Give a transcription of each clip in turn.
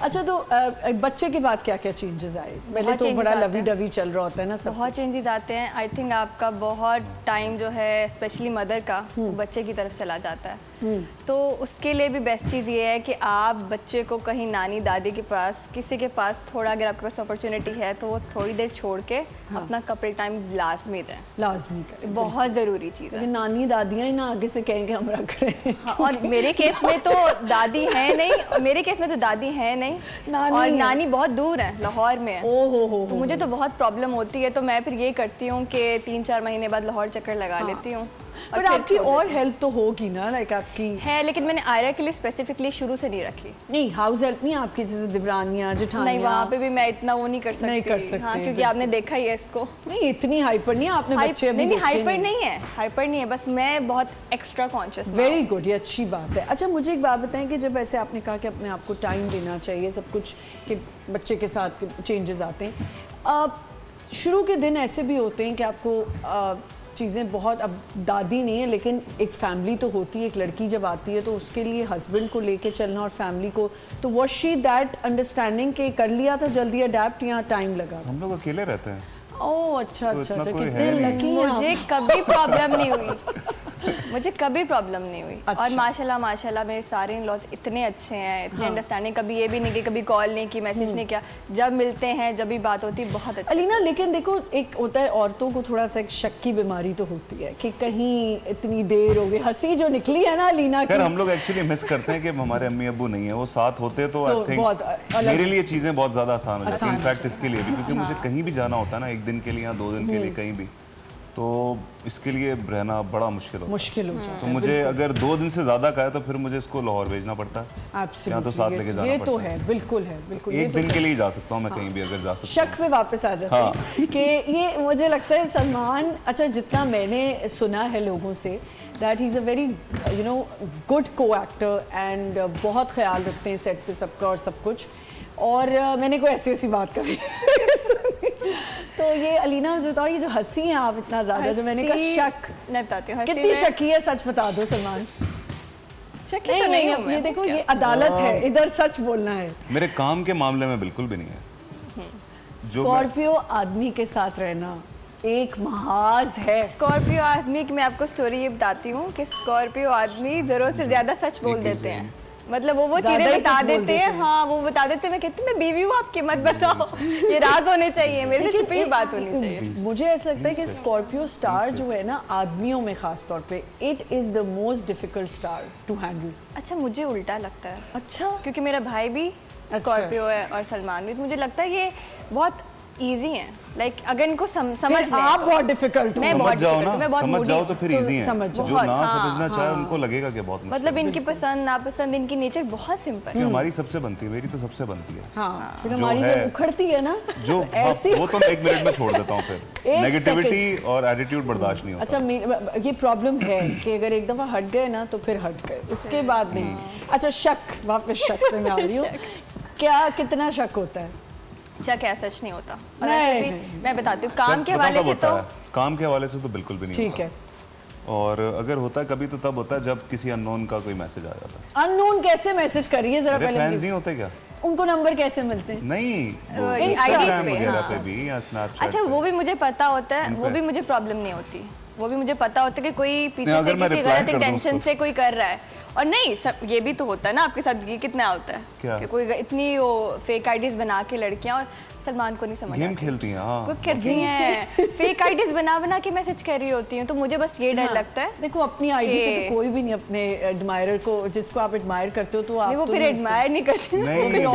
अच्छा तो बच्चे के बाद क्या क्या चेंजेस आए? पहले तो बड़ा लवी डवी चल रहा होता है ना सब। बहुत चेंजेस आते हैं। आई थिंक आपका बहुत टाइम जो है स्पेशली मदर का वो बच्चे की तरफ चला जाता है। तो उसके लिए भी बेस्ट चीज़ ये है कि आप बच्चे को कहीं नानी दादी के पास किसी के पास थोड़ा, अगर आपके पास अपॉर्चुनिटी है तो वो थोड़ी देर छोड़ के अपना कपड़े टाइम लाजमी दें। लाजमी करें, बहुत ज़रूरी चीज़ है। नानी दादियाँ ही ना आगे से कहेंगे हम रख रहे हैं। हाँ, और मेरे केस में तो दादी है नहीं, मेरे केस में तो दादी है नहीं और नानी बहुत दूर है, लाहौर में है। तो मुझे तो बहुत प्रॉब्लम होती है, तो मैं फिर ये करती हूँ कि 3-4 महीने बाद लाहौर चक्कर लगा लेती हूँ। पर आपकी और हेल्प तो होगी ना, लाइक आपकी है, लेकिन मैंने आयरा के लिए स्पेसिफिकली शुरू से नहीं रखी। नहीं, हाउस हेल्प नहीं आपकी, जैसे दिवरानियाँ जेठानियाँ? नहीं, वहाँ पे भी मैं इतना वो नहीं कर सकती। नहीं कर सकते। हाँ, क्योंकि आपने देखा ही है इसको। नहीं, इतनी हाइपर नहीं, आपने बच्चे अभी नहीं, हाइपर नहीं है, हाइपर नहीं है, बस मैं बहुत एक्स्ट्रा कॉन्शियस। वेरी गुड, ये अच्छी बात है। अच्छा मुझे एक बात बताएं कि जब ऐसे आपने कहा कि अपने आप को टाइम देना चाहिए सब कुछ, कि बच्चे के साथ चेंजेस आते हैं, शुरू के दिन ऐसे भी होते हैं कि आपको चीज़ें बहुत, अब दादी नहीं है लेकिन एक फैमिली तो होती है, एक लड़की जब आती है तो उसके लिए हस्बैंड को लेके चलना और फैमिली को, तो वाज शी दैट अंडरस्टैंडिंग के कर लिया था जल्दी अडैप्ट या टाइम लगा? हम लोग अकेले रहते हैं। ओह अच्छा तो अच्छा अच्छा, कितने लकी हैं। मुझे कभी प्रॉब्लम नहीं हुई, मुझे कभी प्रॉब्लम नहीं हुई। अच्छा। और माशाल्लाह मेरे सारे इन-लॉज इतने अच्छे हैं, इतने अंडरस्टैंडिंग। कभी ये भी नहीं कि कभी कॉल नहीं की, मैसेज नहीं किया, जब मिलते हैं जब भी बात होती है बहुत अच्छी। अलीना, लेकिन देखो एक होता है औरतों को थोड़ा सा एक शक की बीमारी तो होती है कि कहीं इतनी देर हो गई, हंसी जो निकली है ना अलीना की। हम लोग एक्चुअली मिस करते हैं कि हमारे अम्मी अब्बू नहीं है, वो साथ होते तो आई थिंक मेरे लिए चीज़ें बहुत ज़्यादा आसान हो जाती हैं। इनफैक्ट इसके लिए भी, क्योंकि मुझे कहीं भी जाना होता है ना, 1 दिन के लिए या 2 दिन के लिए कहीं भी, तो इसके लिए रहना बड़ा मुश्किल हो जाता है। तो मुझे अगर 2 दिन से ज़्यादा का है तो फिर मुझे इसको लाहौर भेजना पड़ता है, यहाँ तो साथ लेके जाना ये पड़ता तो है, बिल्कुल है, बिल्कुल। 1 दिन के लिए जा सकता हूँ मैं कहीं भी, अगर जा सकता शक पे वापस आ जाते हैं कि ये मुझे लगता है सलमान, अच्छा जितना मैंने सुना है लोगों से, that he is a very good को एक्टर एंड बहुत ख्याल रखते हैं सेट पे सबका और सब कुछ। और मैंने कोई ऐसी ऐसी बात कभी सुनी। तो ये अलीना मुझे बताओ, ये जो हंसी है आप इतना ज़्यादा, जो मैंने कहा शक, मैं बताती हूँ कितनी शकी है, सच बता दो सलमान। शकी तो नहीं हूँ मैं। ये देखो, ये अदालत है, इधर सच बोलना है। मेरे काम के मामले में बिल्कुल भी नहीं है। स्कॉर्पियो आदमी के साथ रहना एक महाज है। स्कॉर्पियो आदमी की मैं आपको स्टोरी ये बताती हूँ कि स्कॉर्पियो आदमी ज़रूरत से ज़्यादा सच बोल देते हैं। मतलब वो चीज़ें बता देते हैं। हाँ, वो बता देते हैं। मैं कहती हूँ मैं बीवी हूँ आपकी, मत बताओ, ये राज होने चाहिए, मेरे से छुपी हुई बात होनी चाहिए। मुझे ऐसा लगता है कि स्कॉर्पियो स्टार जो है ना, आदमियों में खास तौर पे, it is the most difficult star to handle. अच्छा, मुझे उल्टा लगता है। अच्छा, क्योंकि मेरा भाई भी स्कॉर्पियो है और सलमान भी, तो मुझे लगता है ये बहुत इजी है। लाइक अगर इनको समझ लें, आप बहुत डिफिकल्ट हो। मैं समझ बहुत जाओ ना, मैं बहुत समझ जाओ तो फिर इजी है। जो ना हाँ, समझना चाहे उनको लगेगा कि बहुत मुश्किल मतलब इनकी पसंद नापसंद, इनकी नेचर बहुत सिंपल है। हमारी सबसे बनती है, मेरी तो सबसे बनती है। हाँ, फिर हमारी जो उखड़ती है ना, जो ऐसी वो तो मैं 1 मिनट में छोड़ देता हूँ फिर। नेगेटिविटी और एटीट्यूड बर्दाश्त नहीं होता। अच्छा, ये प्रॉब्लम है कि अगर एक दफ़ा हट गए ना तो फिर हट गए, उसके बाद नहीं। अच्छा, शक, वापस शक पे मैं आ रही हूँ। क्या कितना शक होता है? शक है, सच नहीं होता। और ऐसे भी मैं बताती हूँ, काम के हवाले से तो, काम के हवाले से तो बिल्कुल भी नहीं ठीक है। और अगर होता है कभी तो तब होता है जब किसी अननोन का कोई मैसेज आ जाता है। अननोन कैसे मैसेज करिए जरा पहले? फ्रेंड्स नहीं होते क्या? उनको नंबर कैसे मिलते हैं? नहीं, इंस्टाग्राम वगैरह पे भी या स्नैपचैट। अच्छा, वो भी मुझे पता होता है, वो भी मुझे प्रॉब्लम नहीं होती। वो भी मुझे पता होता है कि कोई पीछे से किसी गलत इंटेंशन से कोई कर रहा है। और नहीं, सब ये भी तो होता है ना आपके साथ, ये कितना होता है कि कोई इतनी वो फेक आईडीज बना के लड़कियां, और सलमान को नहीं समझ गेम खेलती हैं। हाँ, वो करती हैं, फेक आईडीज बना के मैसेज कर रही होती हैं। तो मुझे बस ये डर लगता है। देखो, अपनी आईडी से तो कोई भी नहीं अपने एडमायरर को, जिसको आप एडमायर करते हो, तो आप वो फिर एडमायर नहीं करते, नहीं,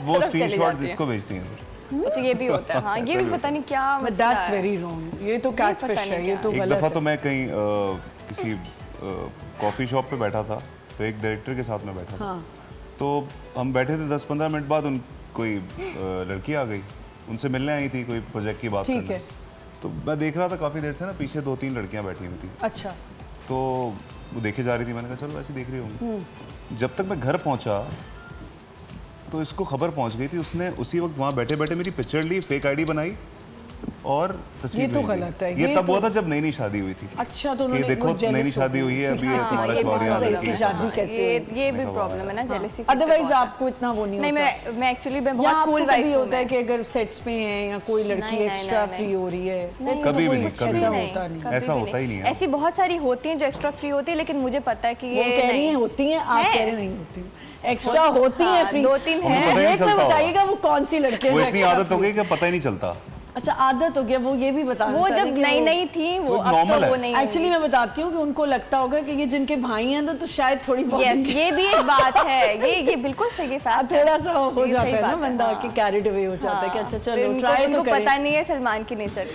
वो स्क्रीनशॉट्स इसको भेजती हैं। अच्छा, ये भी होता है। हाँ, ये भी पता नहीं क्या मसला है। That's very wrong. ये तो कैटफिश है, ये तो गलत है। एक दफ़ा तो मैं कहीं किसी कॉफ़ी शॉप पे बैठा था, तो एक डायरेक्टर के साथ में बैठा था। तो हम बैठे थे, 10-15 मिनट बाद कोई लड़की आ गई, उनसे मिलने आई थी, कोई प्रोजेक्ट की बात करने। तो मैं देख रहा था काफ़ी देर से ना, पीछे 2-3 लड़कियां बैठी हुई थी। अच्छा, तो वो देखे जा रही थी, मैंने कहा चलो ऐसे देख रही होंगी। जब तक मैं घर पहुंचा तो इसको खबर पहुंच गई थी, उसने उसी वक्त वहाँ बैठे बैठे मेरी पिक्चर ली, फेक आईडी बनाई और तस्वीर ये तो भेज दी। गलत है, ये ये तब तो- हुआ था जब नई नई शादी हुई थी अच्छा तो कि उन्होंने देखो वो jealous नई नई हो शादी गए। हुई है अभी हाँ, तुम्हारा ये शौर्य बहुत लड़की की है। शादी कैसे ये भी प्रॉब्लम है ना, जेलसी हाँ। अदरवाइज आपको इतना वो नहीं नहीं, होता। मैं एक्चुअली मैं या बहुत आपको कूल कभी वाइफ होता है कि अगर सेट्स पे हैं या कोई लड़की नहीं, नहीं, एक्स्ट्रा नहीं, फ्री हो रही है, वैसे कभी तो भी कोई नहीं, कुछ कभी ऐसा भी होता नहीं। कभी ऐसा भी होता ही नहीं है। ऐसी बहुत सारी होती हैं जो एक्स्ट्रा फ्री होती है, लेकिन मुझे पता है कि वो ये कह रही हैं नहीं। होती हैं, आप है। कह रहे नहीं होती। एक्स्ट्रा होती हैं हाँ, फ्री, 2-3 हैं। हैं। पता ही नहीं एक में चलता बताइएगा वो कौन सी लड़की है वो जो इतनी extra आदत हो free गई कि पता ही नहीं चलता। अच्छा आदत हो गया, वो ये भी बताना वो चाह रहे जब हैं कि नई वो- नई थी वो, वो अब normal तो है। वो नहीं एक्चुअली मैं बताती हूँ कि उनको लगता होगा कि ये जिनके भाई हैं तो शायद थोड़ी बहुत यस, इनकी- ये भी एक बात है, ये बिल्कुल सही फैक्ट थोड़ा सा हो ये जाता सही है ना बात है, बंदा हाँ। कि कैरिड अवे हो जाता है कि अच्छा चलो ट्राई तो उनको करें। पता नहीं है सलमान की नेचर।